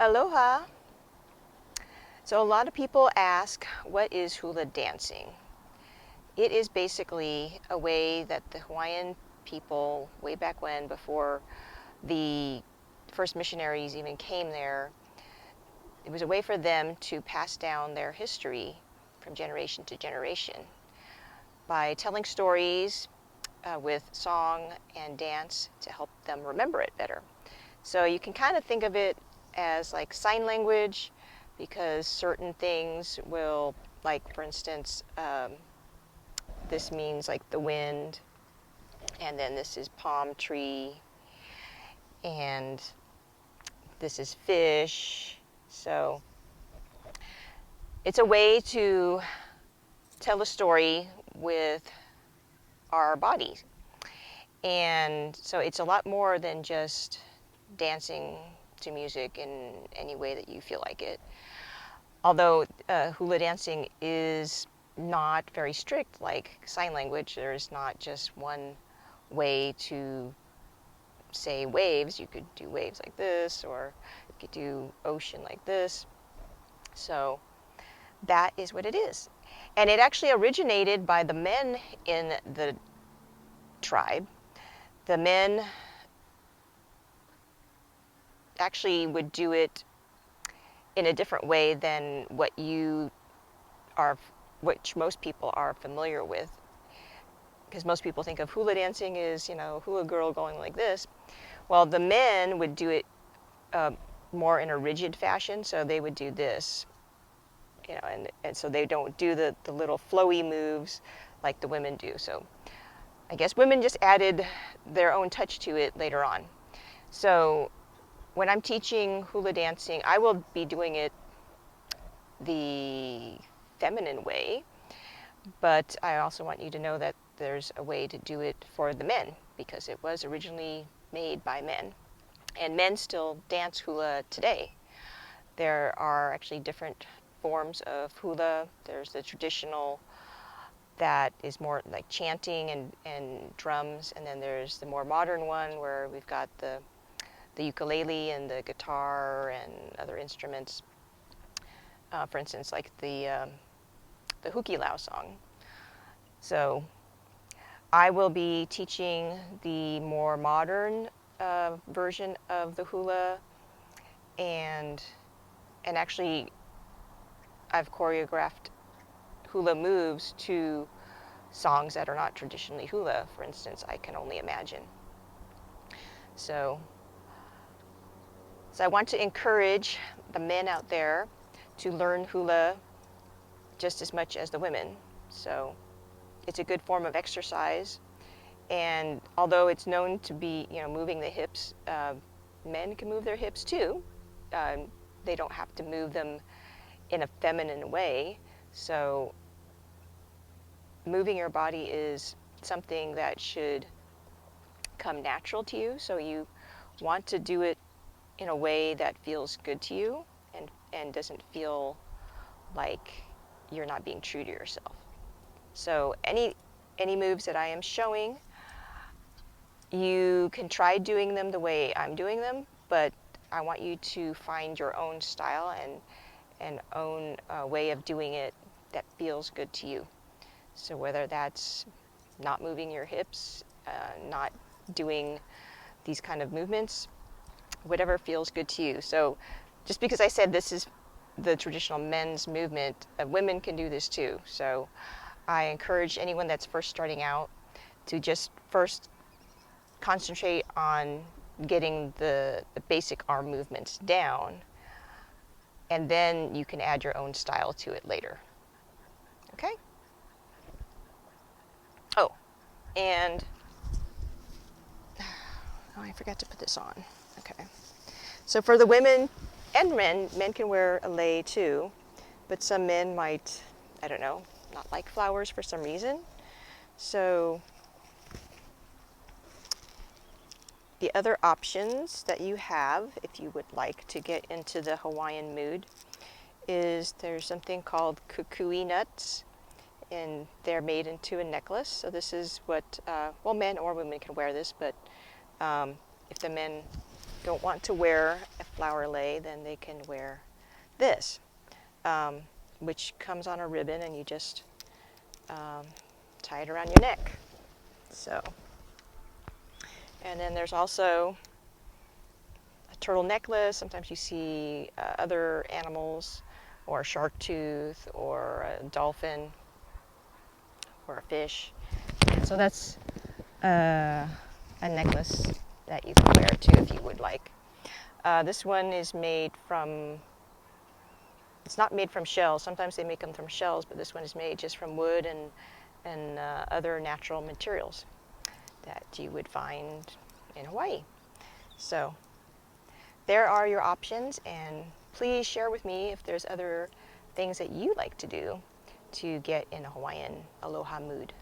Aloha. So a lot of people ask, what is hula dancing? It is basically a way that the Hawaiian people, way back when, before the first missionaries even came there, it was a way for them to pass down their history from generation to generation by telling stories with song and dance to help them remember it better. So you can kind of think of it as like sign language, because certain things will, like for instance, this means like the wind, and then this is palm tree, and this is fish. So it's a way to tell a story with our bodies. And so it's a lot more than just dancing to music in any way that you feel like it. Although hula dancing is not very strict like sign language. There's not just one way to say waves. You could do waves like this, or you could do ocean like this. So that is what it is. And it actually originated by the men in the tribe. The men actually would do it in a different way than which most people are familiar with. Because most people think of hula dancing as, hula girl going like this. Well, the men would do it more in a rigid fashion, so they would do this, and so they don't do the little flowy moves like the women do. So I guess women just added their own touch to it later on. So when I'm teaching hula dancing, I will be doing it the feminine way, but I also want you to know that there's a way to do it for the men, because it was originally made by men. And men still dance hula today. There are actually different forms of hula. There's the traditional that is more like chanting and drums, and then there's the more modern one where we've got the ukulele and the guitar and other instruments. For instance, like the Hula song. So I will be teaching the more modern version of the hula, and actually I've choreographed hula moves to songs that are not traditionally hula. For instance, I Can Only Imagine. So I want to encourage the men out there to learn hula just as much as the women. So it's a good form of exercise, and although it's known to be, moving the hips, men can move their hips too. They don't have to move them in a feminine way. So moving your body is something that should come natural to you. So you want to do it in a way that feels good to you and doesn't feel like you're not being true to yourself. So any moves that I am showing, you can try doing them the way I'm doing them, but I want you to find your own style and own way of doing it that feels good to you. So whether that's not moving your hips, not doing these kind of movements, whatever feels good to you. So just because I said this is the traditional men's movement, women can do this too. So I encourage anyone that's first starting out to just first concentrate on getting the basic arm movements down, and then you can add your own style to it later. Okay? Oh, and I forgot to put this on. Okay. So for the women and men can wear a lei too, but some men might, I don't know, not like flowers for some reason. So the other options that you have, if you would like to get into the Hawaiian mood, is there's something called kukui nuts, and they're made into a necklace. So this is what, men or women can wear this, but if the men don't want to wear a flower lei, then they can wear this, which comes on a ribbon, and you just tie it around your neck. So, and then there's also a turtle necklace. Sometimes you see other animals, or a shark tooth, or a dolphin, or a fish. So that's a necklace that you can wear too if you would like. This one is made from, it's not made from shells. Sometimes they make them from shells, but this one is made just from wood and other natural materials that you would find in Hawaii. So there are your options, and please share with me if there's other things that you like to do to get in a Hawaiian aloha mood.